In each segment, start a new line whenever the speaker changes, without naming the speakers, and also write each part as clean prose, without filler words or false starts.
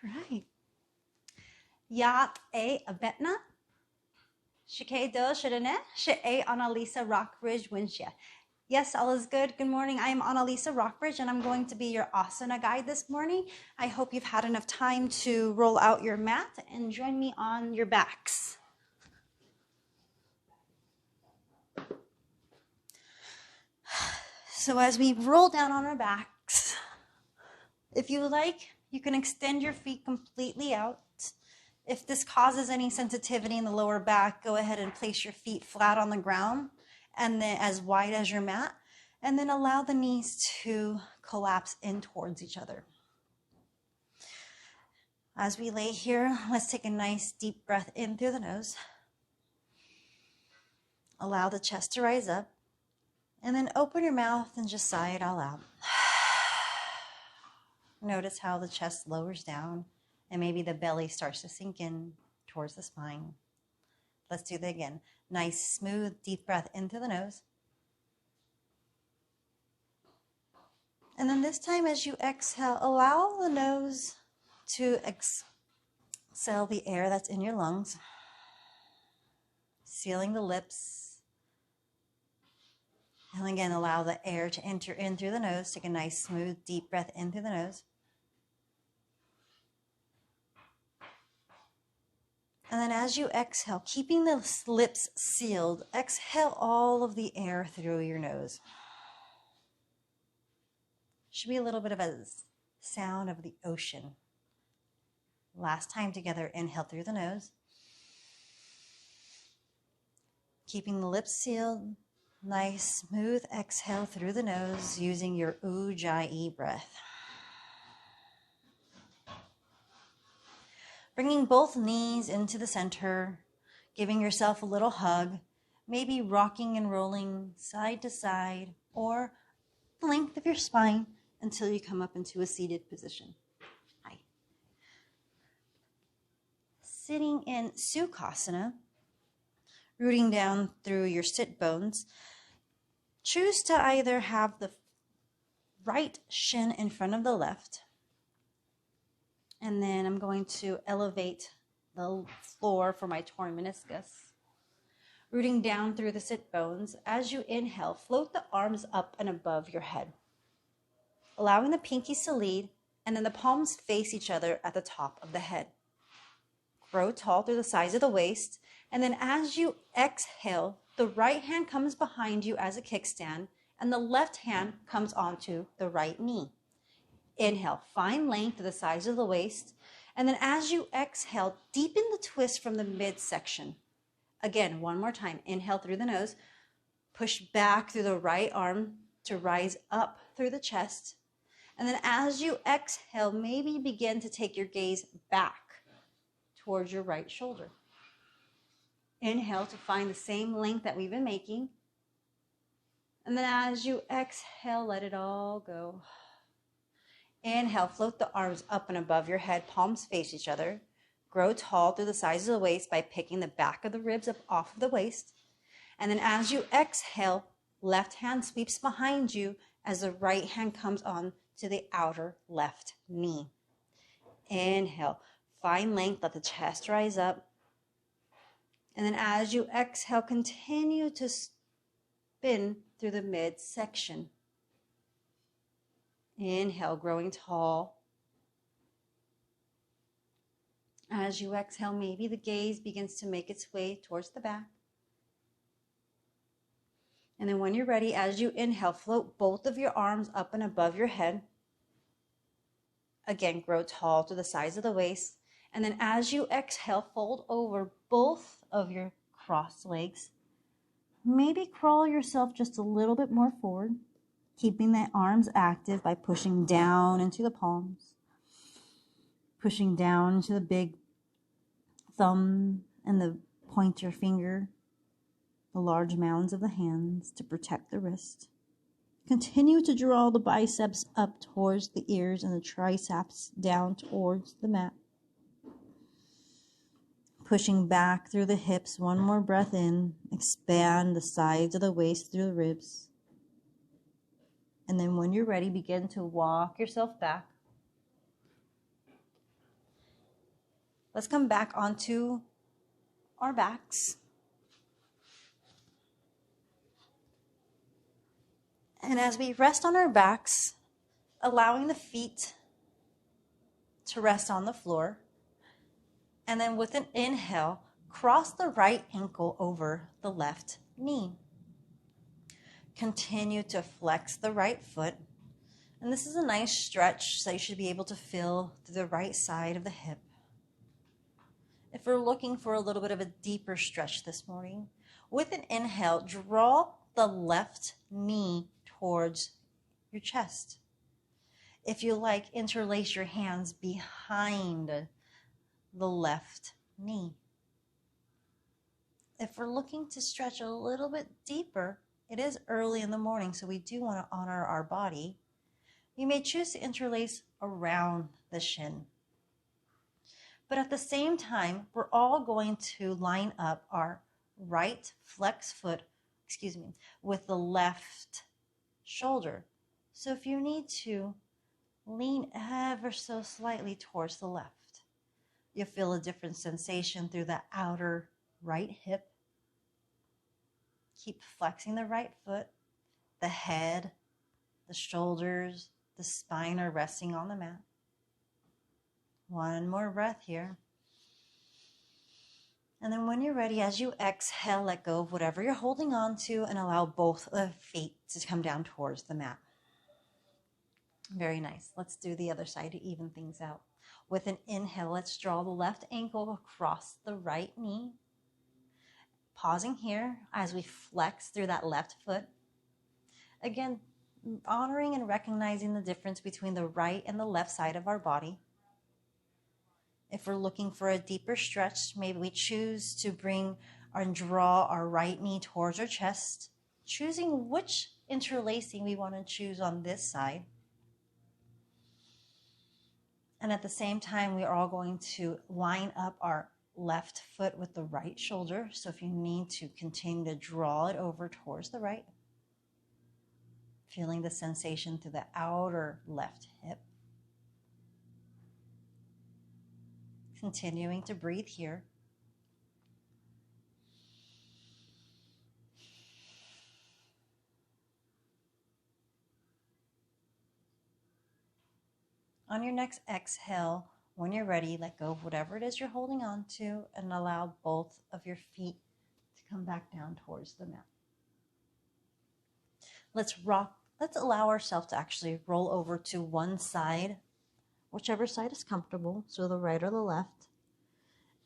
right. Yat a abetna. Shike do shirane. She Annalisa Rockbridge Winshia. Yes, all is good. Good morning. I am Annalisa Rockbridge, and I'm going to be your asana guide this morning. I hope you've had enough time to roll out your mat and join me on your backs. So as we roll down on our backs, if you like, you can extend your feet completely out. If this causes any sensitivity in the lower back, go ahead and place your feet flat on the ground and then as wide as your mat, and then allow the knees to collapse in towards each other. As we lay here, let's take a nice deep breath in through the nose. Allow the chest to rise up, and then open your mouth and just sigh it all out. Notice how the chest lowers down and maybe the belly starts to sink in towards the spine. Let's do that again. Nice, smooth, deep breath in through the nose. And then this time as you exhale, allow the nose to exhale the air that's in your lungs, sealing the lips. And again, allow the air to enter in through the nose. Take a nice, smooth, deep breath in through the nose. And then as you exhale, keeping the lips sealed, exhale all of the air through your nose. Should be a little bit of a sound of the ocean. Last time together, inhale through the nose. Keeping the lips sealed, nice, smooth exhale through the nose using your Ujjayi Breath. Bringing both knees into the center, giving yourself a little hug, maybe rocking and rolling side to side or the length of your spine until you come up into a seated position. Hi. Sitting in Sukhasana, rooting down through your sit bones, choose to either have the right shin in front of the left, and then I'm going to elevate the floor for my torn meniscus. Rooting down through the sit bones, as you inhale, float the arms up and above your head, allowing the pinkies to lead, and then the palms face each other at the top of the head. Grow tall through the sides of the waist, and then as you exhale, the right hand comes behind you as a kickstand, and the left hand comes onto the right knee. Inhale, find length to the sides of the waist. And then as you exhale, deepen the twist from the midsection. Again, one more time. Inhale through the nose. Push back through the right arm to rise up through the chest. And then as you exhale, maybe begin to take your gaze back towards your right shoulder. Inhale to find the same length that we've been making. And then as you exhale, let it all go. Inhale, float the arms up and above your head, palms face each other. Grow tall through the sides of the waist by picking the back of the ribs up off of the waist. And then as you exhale, left hand sweeps behind you as the right hand comes on to the outer left knee. Inhale, find length, let the chest rise up. And then as you exhale, continue to spin through the midsection. Inhale, growing tall. As you exhale, maybe the gaze begins to make its way towards the back. And then when you're ready, as you inhale, float both of your arms up and above your head. Again, grow tall to the sides of the waist. And then as you exhale, fold over both of your crossed legs. Maybe crawl yourself just a little bit more forward, keeping the arms active by pushing down into the palms, pushing down into the big thumb and the pointer finger, the large mounds of the hands to protect the wrist. Continue to draw the biceps up towards the ears and the triceps down towards the mat. Pushing back through the hips, one more breath in, expand the sides of the waist through the ribs. And then when you're ready, begin to walk yourself back. Let's come back onto our backs. And as we rest on our backs, allowing the feet to rest on the floor. And then with an inhale, cross the right ankle over the left knee. Continue to flex the right foot. And this is a nice stretch that you should be able to feel through the right side of the hip. If we're looking for a little bit of a deeper stretch this morning, with an inhale, draw the left knee towards your chest. If you like, interlace your hands behind the left knee. If we're looking to stretch a little bit deeper, it is early in the morning, so we do want to honor our body. You may choose to interlace around the shin. But at the same time, we're all going to line up our right flex foot, with the left shoulder. So if you need to, lean ever so slightly towards the left. You'll feel a different sensation through the outer right hip. Keep flexing the right foot. The head, the shoulders, the spine are resting on the mat. One more breath here. And then when you're ready, as you exhale, let go of whatever you're holding on to and allow both the feet to come down towards the mat. Very nice. Let's do the other side to even things out. With an inhale, let's draw the left ankle across the right knee. Pausing here as we flex through that left foot. Again, honoring and recognizing the difference between the right and the left side of our body. If we're looking for a deeper stretch, maybe we choose to bring and draw our right knee towards our chest, choosing which interlacing we want to choose on this side. And at the same time, we are all going to line up our left foot with the right shoulder. So if you need to continue to draw it over towards the right, feeling the sensation through the outer left hip. Continuing to breathe here. On your next exhale, when you're ready, let go of whatever it is you're holding on to and allow both of your feet to come back down towards the mat. Let's allow ourselves to actually roll over to one side, whichever side is comfortable, so the right or the left.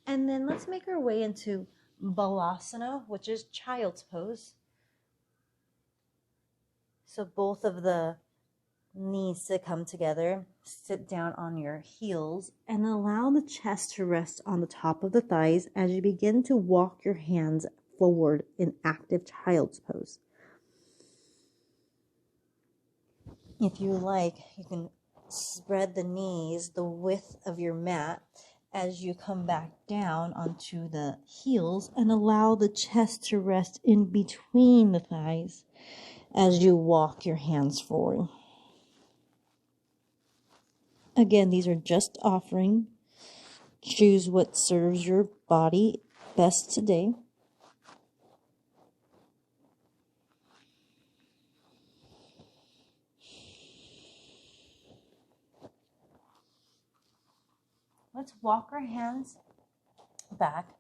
And then let's make our way into Balasana, which is child's pose. So both of the knees to come together, sit down on your heels, and allow the chest to rest on the top of the thighs as you begin to walk your hands forward in active child's pose. If you like, you can spread the knees the width of your mat as you come back down onto the heels and allow the chest to rest in between the thighs as you walk your hands forward. Again, these are just offering. Choose what serves your body best today. Let's walk our hands back.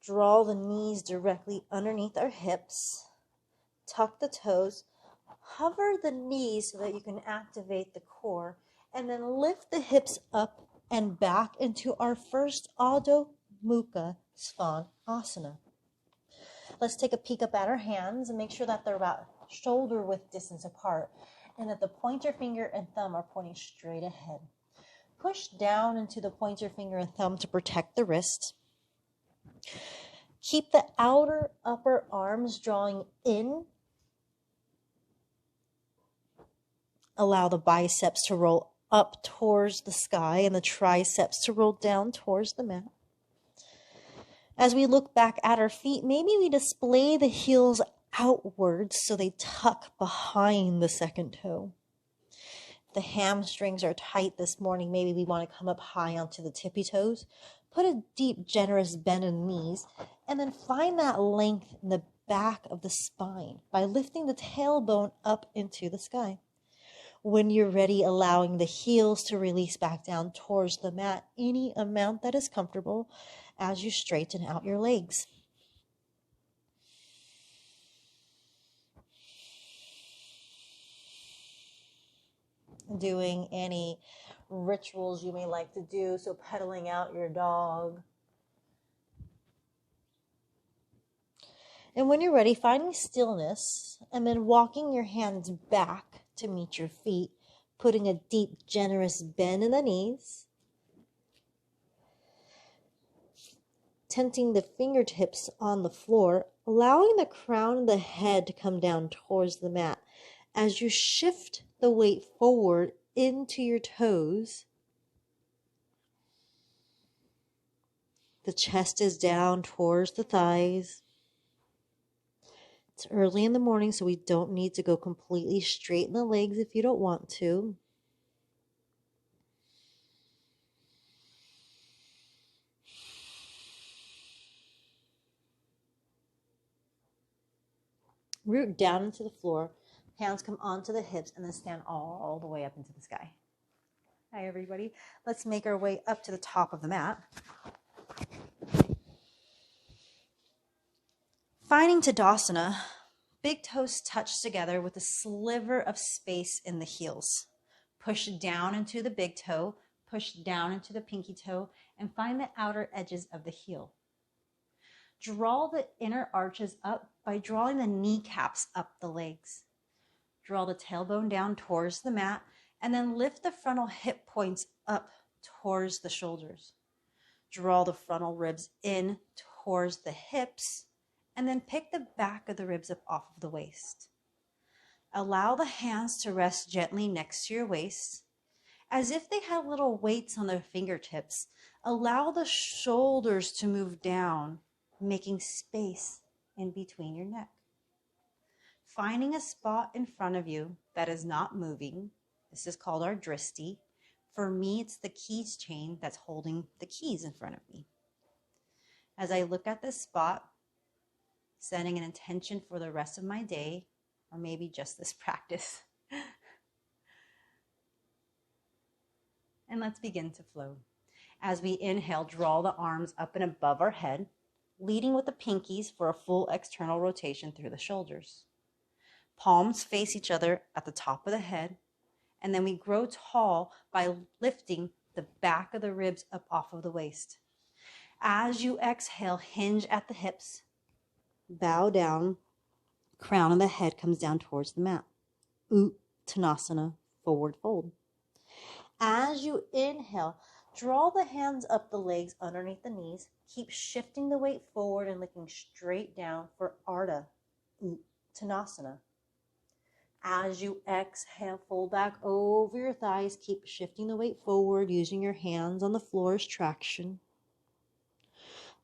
Draw the knees directly underneath our hips. Tuck the toes. Hover the knees so that you can activate the core. And then lift the hips up and back into our first Adho Mukha Svanasana. Let's take a peek up at our hands and make sure that they're about shoulder width distance apart and that the pointer finger and thumb are pointing straight ahead. Push down into the pointer finger and thumb to protect the wrist. Keep the outer upper arms drawing in. Allow the biceps to roll up towards the sky and the triceps to roll down towards the mat. As we look back at our feet, maybe we display the heels outwards so they tuck behind the second toe. If the hamstrings are tight this morning, maybe we want to come up high onto the tippy toes.
put a deep, generous bend in the knees, and then find that length in the back of the spine by lifting the tailbone up into the sky. When you're ready, allowing the heels to release back down towards the mat, any amount that is comfortable as you straighten out your legs. Doing any rituals you may like to do, so pedaling out your dog. And when you're ready, finding stillness and then walking your hands back to meet your feet, putting a deep, generous bend in the knees, tenting the fingertips on the floor, allowing the crown of the head to come down towards the mat. As you shift the weight forward into your toes, the chest is down towards the thighs. It's early in the morning, so we don't need to go completely straight in the legs if you don't want to. Root down into the floor. Hands come onto the hips and then stand all the way up into the sky. Hi, everybody. Let's make our way up to the top of the mat. Finding Tadasana, big toes touch together with a sliver of space in the heels. Push down into the big toe, push down into the pinky toe, and find the outer edges of the heel. Draw the inner arches up by drawing the kneecaps up the legs. Draw the tailbone down towards the mat, and then lift the frontal hip points up towards the shoulders. Draw the frontal ribs in towards the hips, and then pick the back of the ribs up off of the waist. Allow the hands to rest gently next to your waist. As if they had little weights on their fingertips, allow the shoulders to move down, making space in between your neck. Finding a spot in front of you that is not moving. This is called our dristi. For me, it's the keys chain that's holding the keys in front of me. As I look at this spot, setting an intention for the rest of my day, or maybe just this practice. And let's begin to flow. As we inhale, draw the arms up and above our head, leading with the pinkies for a full external rotation through the shoulders. Palms face each other at the top of the head, and then we grow tall by lifting the back of the ribs up off of the waist. As you exhale, hinge at the hips, bow down, crown of the head comes down towards the mat. Tanasana, forward fold. As you inhale, draw the hands up the legs underneath the knees. Keep shifting the weight forward and looking straight down for Ardha, Tanasana. As you exhale, fold back over your thighs. Keep shifting the weight forward, using your hands on the floor as traction.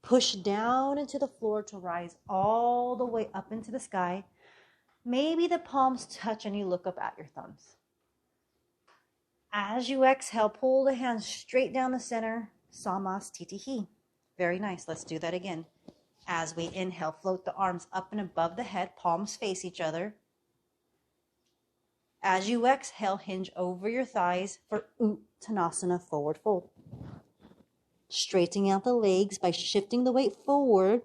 Push down into the floor to rise all the way up into the sky. Maybe the palms touch and you look up at your thumbs. As you exhale, pull the hands straight down the center, Samastitihi. Very nice. Let's do that again. As we inhale, float the arms up and above the head, palms face each other. As you exhale, hinge over your thighs for Uttanasana, forward fold. Straightening out the legs by shifting the weight forward.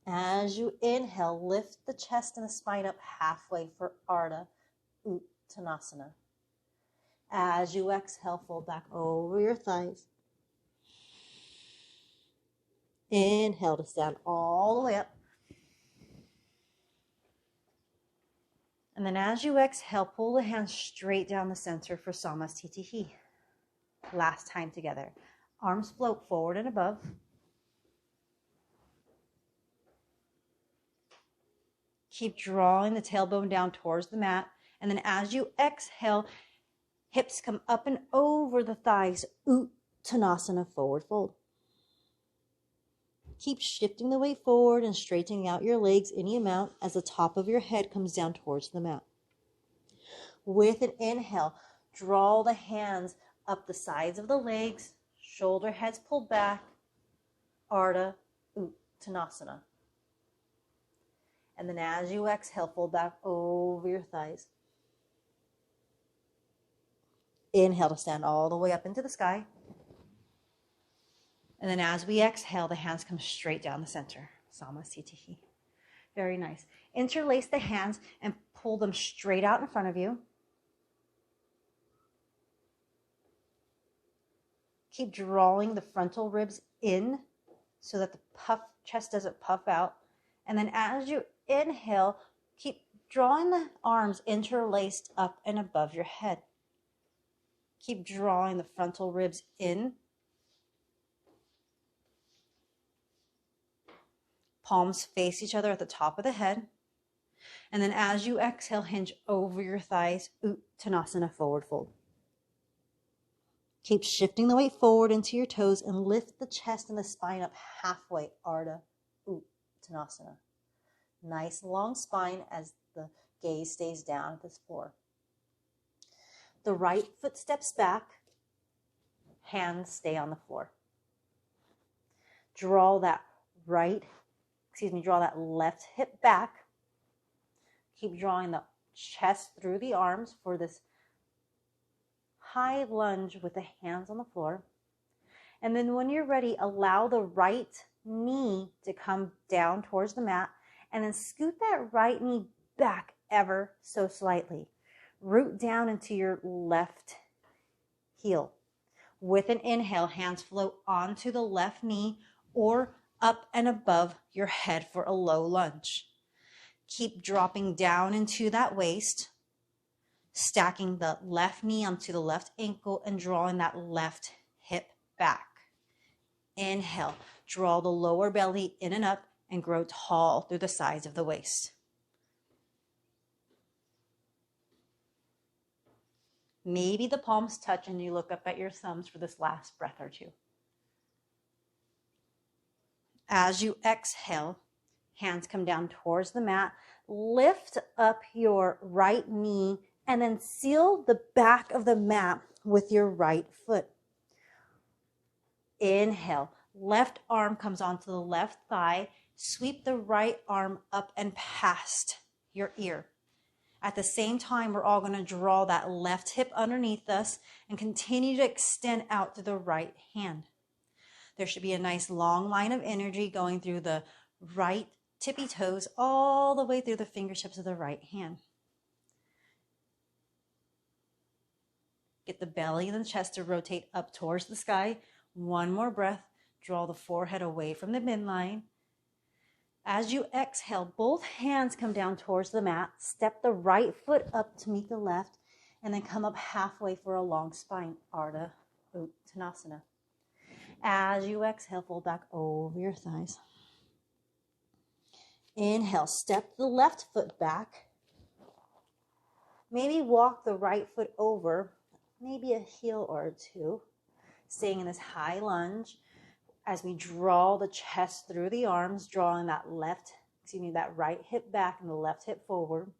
As you inhale, lift the chest and the spine up halfway for Ardha, Uttanasana. As you exhale, fold back over your thighs. Inhale to stand all the way up. And then as you exhale, pull the hands straight down the center for Samastitihi. Last time together. Arms float forward and above. Keep drawing the tailbone down towards the mat. And then as you exhale, hips come up and over the thighs. Uttanasana, forward fold. Keep shifting the weight forward and straightening out your legs any amount as the top of your head comes down towards the mat. With an inhale, draw the hands up the sides of the legs, Shoulder heads pulled back, Ardha Uttanasana. And then as you exhale, fold back over your thighs. Inhale to stand all the way up into the sky. And then as we exhale, the hands come straight down the center. Samasthiti. Very nice. Interlace the hands and pull them straight out in front of you. Keep drawing the frontal ribs in so that the chest doesn't puff out. And then as you inhale, keep drawing the arms interlaced up and above your head. Keep drawing the frontal ribs in. Palms face each other at the top of the head. And then as you exhale, hinge over your thighs, Uttanasana, forward fold. Keep shifting the weight forward into your toes and lift the chest and the spine up halfway, Ardha Uttanasana. Nice long spine as the gaze stays down at this floor. The right foot steps back, hands stay on the floor. Draw that left hip back. Keep drawing the chest through the arms for this high lunge with the hands on the floor. And then when you're ready, allow the right knee to come down towards the mat and then scoot that right knee back ever so slightly. Root down into your left heel. With an inhale, hands float onto the left knee or up and above your head for a low lunge. Keep dropping down into that waist, stacking the left knee onto the left ankle and drawing that left hip back. Inhale, draw the lower belly in and up and grow tall through the sides of the waist. Maybe the palms touch and you look up at your thumbs for this last breath or two. As you exhale, hands come down towards the mat. Lift up your right knee and then seal the back of the mat with your right foot. Inhale, left arm comes onto the left thigh. Sweep the right arm up and past your ear. At the same time, we're all going to draw that left hip underneath us and continue to extend out to the right hand. There should be a nice long line of energy going through the right tippy toes all the way through the fingertips of the right hand. Get the belly and the chest to rotate up towards the sky. One more breath. Draw the forehead away from the midline. As you exhale, both hands come down towards the mat. Step the right foot up to meet the left, and then come up halfway for a long spine, Ardha Uttanasana. As you exhale, fold back over your thighs. Inhale, step the left foot back. Maybe walk the right foot over, maybe a heel or two. Staying in this high lunge. As we draw the chest through the arms, drawing that right hip back and the left hip forward.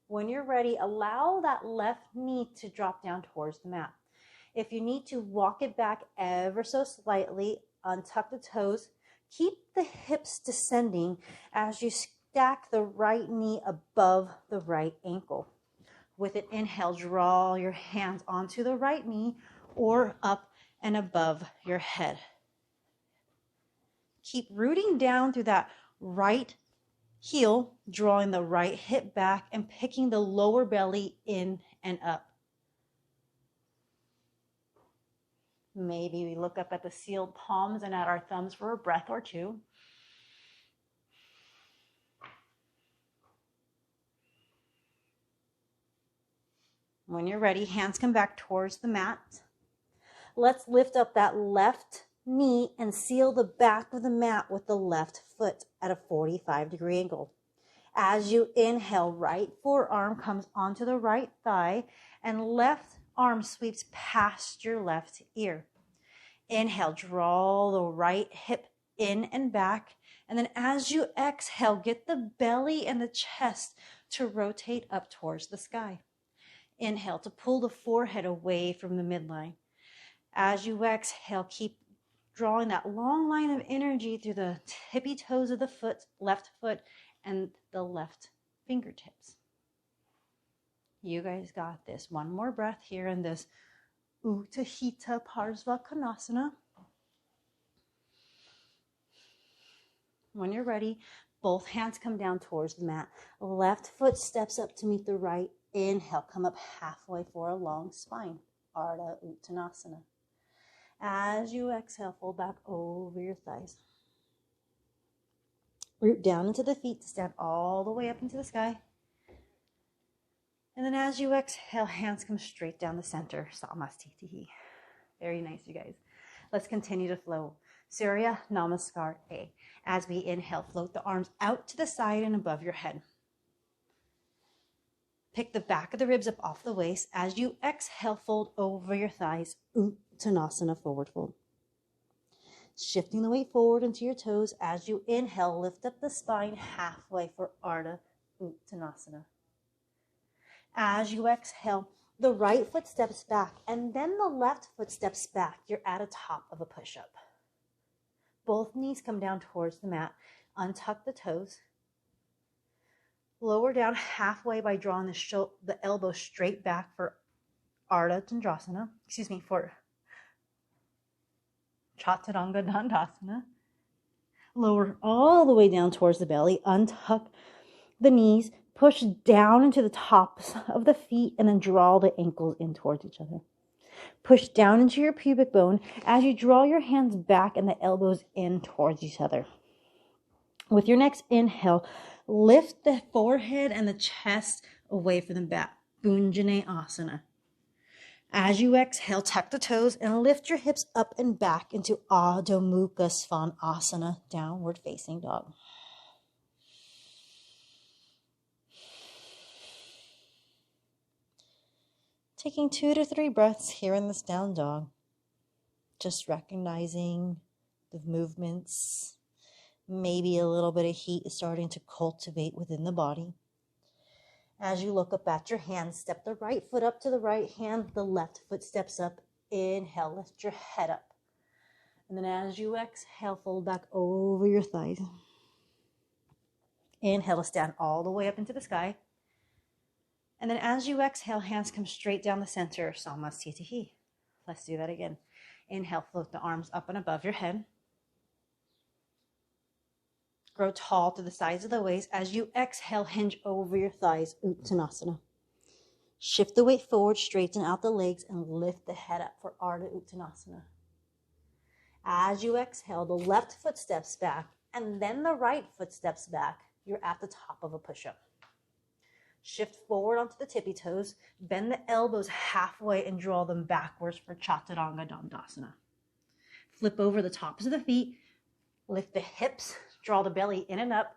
When you're ready, allow that left knee to drop down towards the mat. If you need to, walk it back ever so slightly, untuck the toes, keep the hips descending as you stack the right knee above the right ankle. With an inhale, draw your hands onto the right knee or up and above your head. Keep rooting down through that right heel, drawing the right hip back and picking the lower belly in and up. Maybe we look up at the sealed palms and at our thumbs for a breath or two. When you're ready, hands come back towards the mat. Let's lift up that left knee and seal the back of the mat with the left foot at a 45-degree angle. As you inhale, right forearm comes onto the right thigh and left arm sweeps past your left ear. Inhale, draw the right hip in and back. And then as you exhale, get the belly and the chest to rotate up towards the sky. Inhale to pull the forehead away from the midline. As you exhale, keep drawing that long line of energy through the tippy toes of the left foot, and the left fingertips. You guys got this. One more breath here in this Utthita Parsvakonasana. When you're ready, both hands come down towards the mat. Left foot steps up to meet the right. Inhale, come up halfway for a long spine. Ardha Uttanasana. As you exhale, fold back over your thighs. Root down into the feet to stand all the way up into the sky. And then as you exhale, hands come straight down the center. Samastitihi. Very nice, you guys. Let's continue to flow. Surya Namaskar A. As we inhale, float the arms out to the side and above your head. Pick the back of the ribs up off the waist. As you exhale, fold over your thighs. Uttanasana, forward fold. Shifting the weight forward into your toes. As you inhale, lift up the spine halfway for Ardha Uttanasana. As you exhale, the right foot steps back and then the left foot steps back. You're at a top of a push-up. Both knees come down towards the mat. Untuck the toes. Lower down halfway by drawing the elbow straight back for Ardha Dandasana. For Chaturanga Dandasana. Lower all the way down towards the belly. Untuck the knees. Push down into the tops of the feet and then draw the ankles in towards each other. Push down into your pubic bone as you draw your hands back and the elbows in towards each other. With your next inhale, lift the forehead and the chest away from the back. Bhunjane Asana. As you exhale, tuck the toes and lift your hips up and back into Adho Mukha Svanasana, downward facing dog. Taking 2 to 3 breaths here in this down dog. Just recognizing the movements. Maybe a little bit of heat is starting to cultivate within the body. As you look up at your hands, step the right foot up to the right hand. The left foot steps up. Inhale, lift your head up. And then as you exhale, fold back over your thighs. Inhale to stand all the way up into the sky. And then as you exhale, hands come straight down the center, Samastitihi. Let's do that again. Inhale, float the arms up and above your head. Grow tall to the sides of the waist. As you exhale, hinge over your thighs, Uttanasana. Shift the weight forward, straighten out the legs, and lift the head up for Ardha Uttanasana. As you exhale, the left foot steps back, and then the right foot steps back. You're at the top of a push-up. Shift forward onto the tippy toes, bend the elbows halfway and draw them backwards for Chaturanga Dandasana. Flip over the tops of the feet, lift the hips, draw the belly in and up,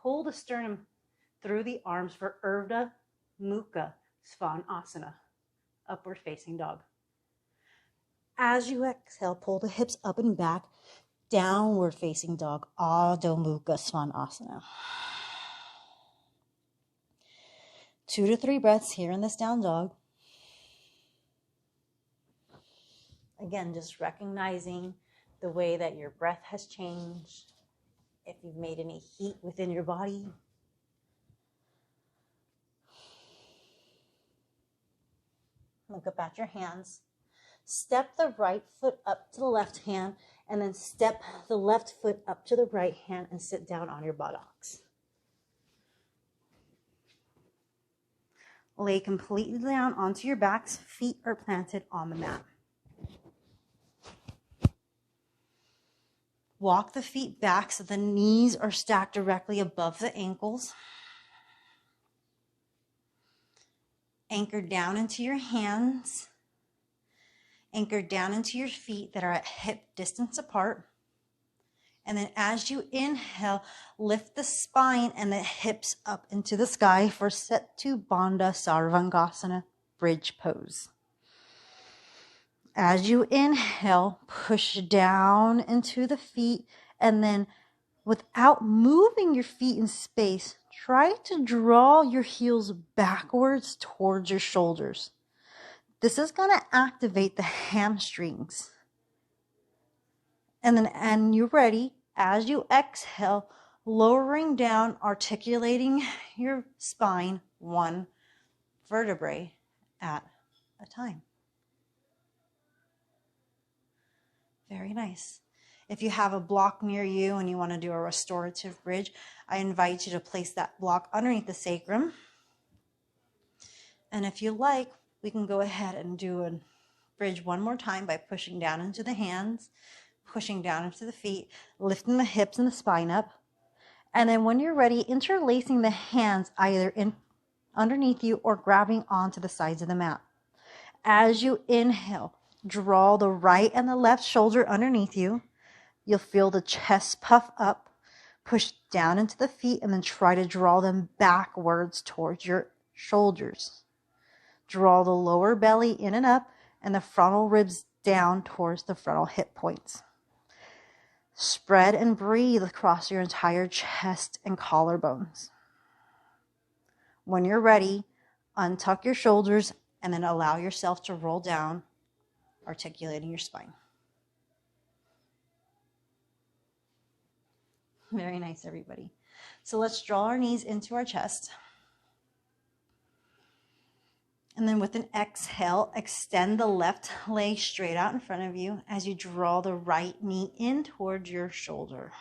pull the sternum through the arms for Ardha Mukha Svanasana, upward facing dog. As you exhale, pull the hips up and back, downward facing dog, Adho Mukha Svanasana. 2 to 3 breaths here in this down dog. Again, just recognizing the way that your breath has changed. If you've made any heat within your body. Look up at your hands. Step the right foot up to the left hand and then step the left foot up to the right hand and sit down on your buttocks. Lay completely down onto your backs. Feet are planted on the mat. Walk the feet back so the knees are stacked directly above the ankles. Anchor down into your hands. Anchor down into your feet that are at hip distance apart. And then as you inhale, lift the spine and the hips up into the sky for Setu Bandha Sarvangasana, bridge pose. As you inhale, push down into the feet, and then without moving your feet in space, try to draw your heels backwards towards your shoulders.
This is going to activate the hamstrings. And you're ready. As you exhale, lowering down, articulating your spine one vertebrae at a time. Very nice. If you have a block near you and you want to do a restorative bridge, I invite you to place that block underneath the sacrum. And if you like, we can go ahead and do a bridge one more time by pushing down into the hands, pushing down into the feet, lifting the hips and the spine up. And then when you're ready, interlacing the hands either in underneath you or grabbing onto the sides of the mat. As you inhale, draw the right and the left shoulder underneath you. You'll feel the chest puff up, push down into the feet, and then try to draw them backwards towards your shoulders. Draw the lower belly in and up and the frontal ribs down towards the frontal hip points. Spread and breathe across your entire chest and collarbones. When you're ready, untuck your shoulders and then allow yourself to roll down, articulating your spine. Very nice, everybody. So let's draw our knees into our chest. And then with an exhale, extend the left leg straight out in front of you as you draw the right knee in towards your shoulder.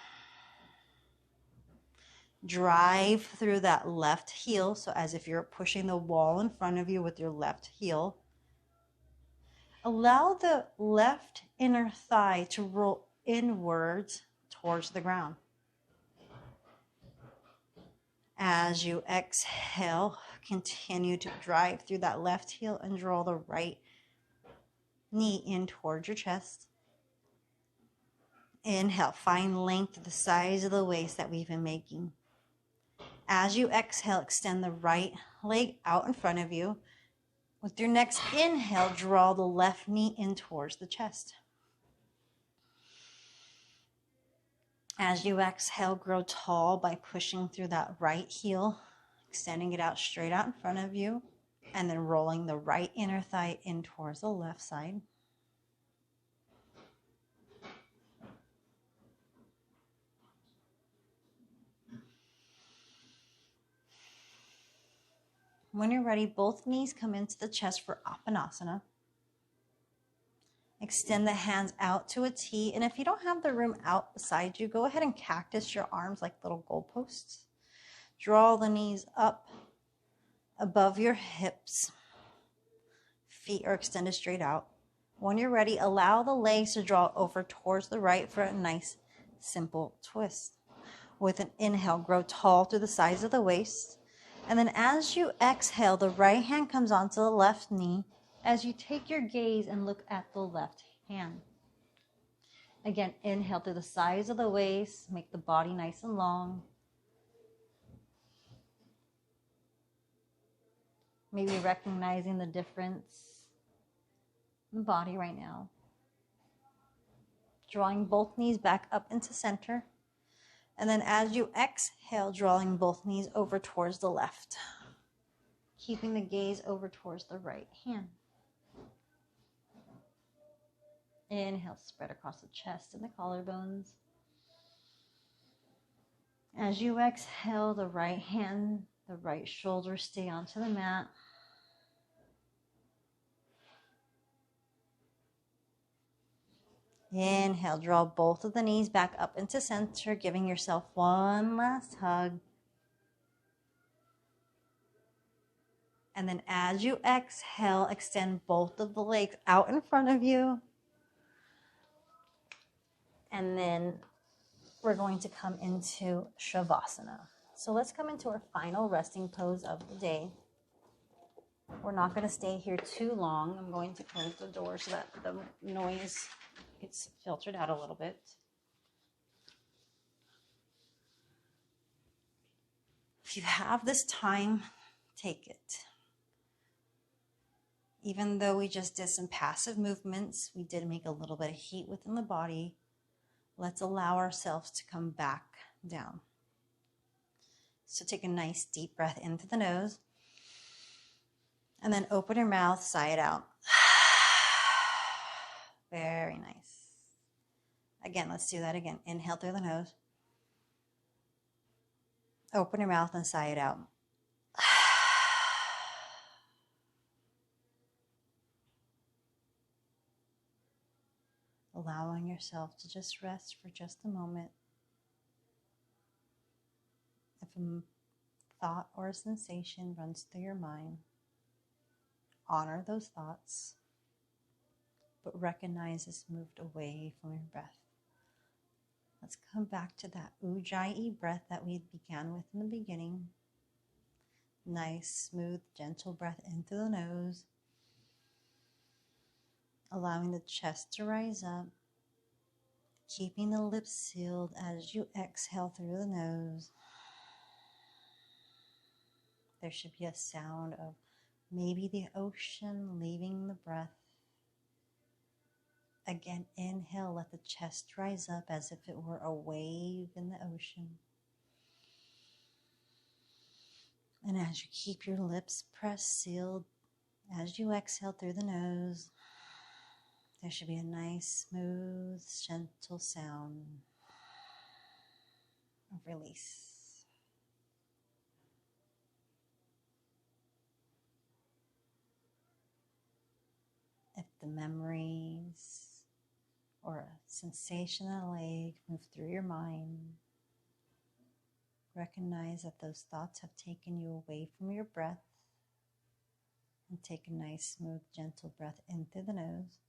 Drive through that left heel, so as if you're pushing the wall in front of you with your left heel. Allow the left inner thigh to roll inwards towards the ground. As you exhale, continue to drive through that left heel and draw the right knee in towards your chest. Inhale, find length at the size of the waist that we've been making. As you exhale, extend the right leg out in front of you. With your next inhale, draw the left knee in towards the chest. As you exhale, grow tall by pushing through that right heel, extending it out straight out in front of you, and then rolling the right inner thigh in towards the left side. When you're ready, both knees come into the chest for Apanasana. Extend the hands out to a T, and if you don't have the room out beside you, go ahead and cactus your arms like little goalposts. Draw the knees up above your hips. Feet are extended straight out. When you're ready, allow the legs to draw over towards the right for a nice, simple twist. With an inhale, grow tall through the sides of the waist. And then as you exhale, the right hand comes onto the left knee as you take your gaze and look at the left hand. Again, inhale through the sides of the waist, make the body nice and long. Maybe recognizing the difference in the body right now. Drawing both knees back up into center. And then as you exhale, drawing both knees over towards the left. Keeping the gaze over towards the right hand. Inhale, spread across the chest and the collarbones. As you exhale, the right hand, the right shoulder stay onto the mat. Inhale, draw both of the knees back up into center, giving yourself one last hug. And then as you exhale, extend both of the legs out in front of you. And then we're going to come into Shavasana. So let's come into our final resting pose of the day. We're not going to stay here too long. I'm going to close the door so that the noise gets filtered out a little bit. If you have this time, take it. Even though we just did some passive movements, we did make a little bit of heat within the body. Let's allow ourselves to come back down. So take a nice deep breath into the nose. And then open your mouth, sigh it out. Very nice. Again, let's do that again. Inhale through the nose. Open your mouth and sigh it out. Allowing yourself to just rest for just a moment. If a thought or a sensation runs through your mind, honor those thoughts, but recognize it's moved away from your breath. Let's come back to that Ujjayi breath that we began with in the beginning. Nice, smooth, gentle breath in through the nose, allowing the chest to rise up, keeping the lips sealed as you exhale through the nose. There should be a sound of maybe the ocean leaving the breath. Again, inhale, let the chest rise up as if it were a wave in the ocean. And as you keep your lips pressed, sealed, as you exhale through the nose, there should be a nice, smooth, gentle sound of release. If the memories or a sensation in a leg move through your mind, recognize that those thoughts have taken you away from your breath, and take a nice, smooth, gentle breath in through the nose.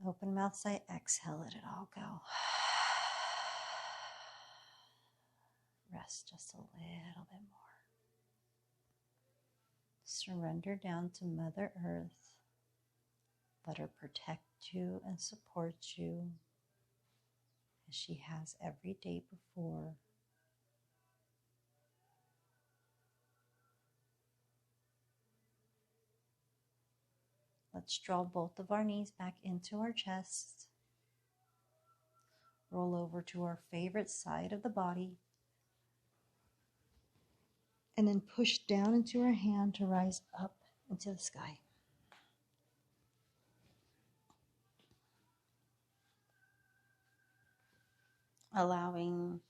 Open mouth, sigh, exhale, let it all go. Rest just a little bit more. Surrender down to Mother Earth. Let her protect you and support you as she has every day before. Let's draw both of our knees back into our chest. Roll over to our favorite side of the body. And then push down into our hand to rise up into the sky. Allowing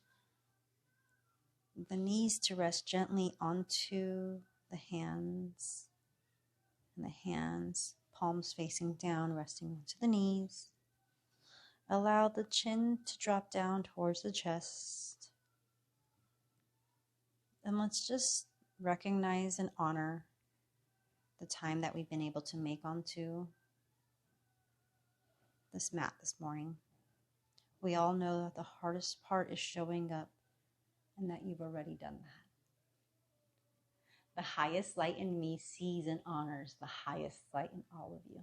the knees to rest gently onto the hands, and the hands, palms facing down, resting onto the knees. Allow the chin to drop down towards the chest. And let's just recognize and honor the time that we've been able to make onto this mat this morning. We all know that the hardest part is showing up and that you've already done that. The highest light in me sees and honors the highest light in all of you.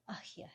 Ahyahe.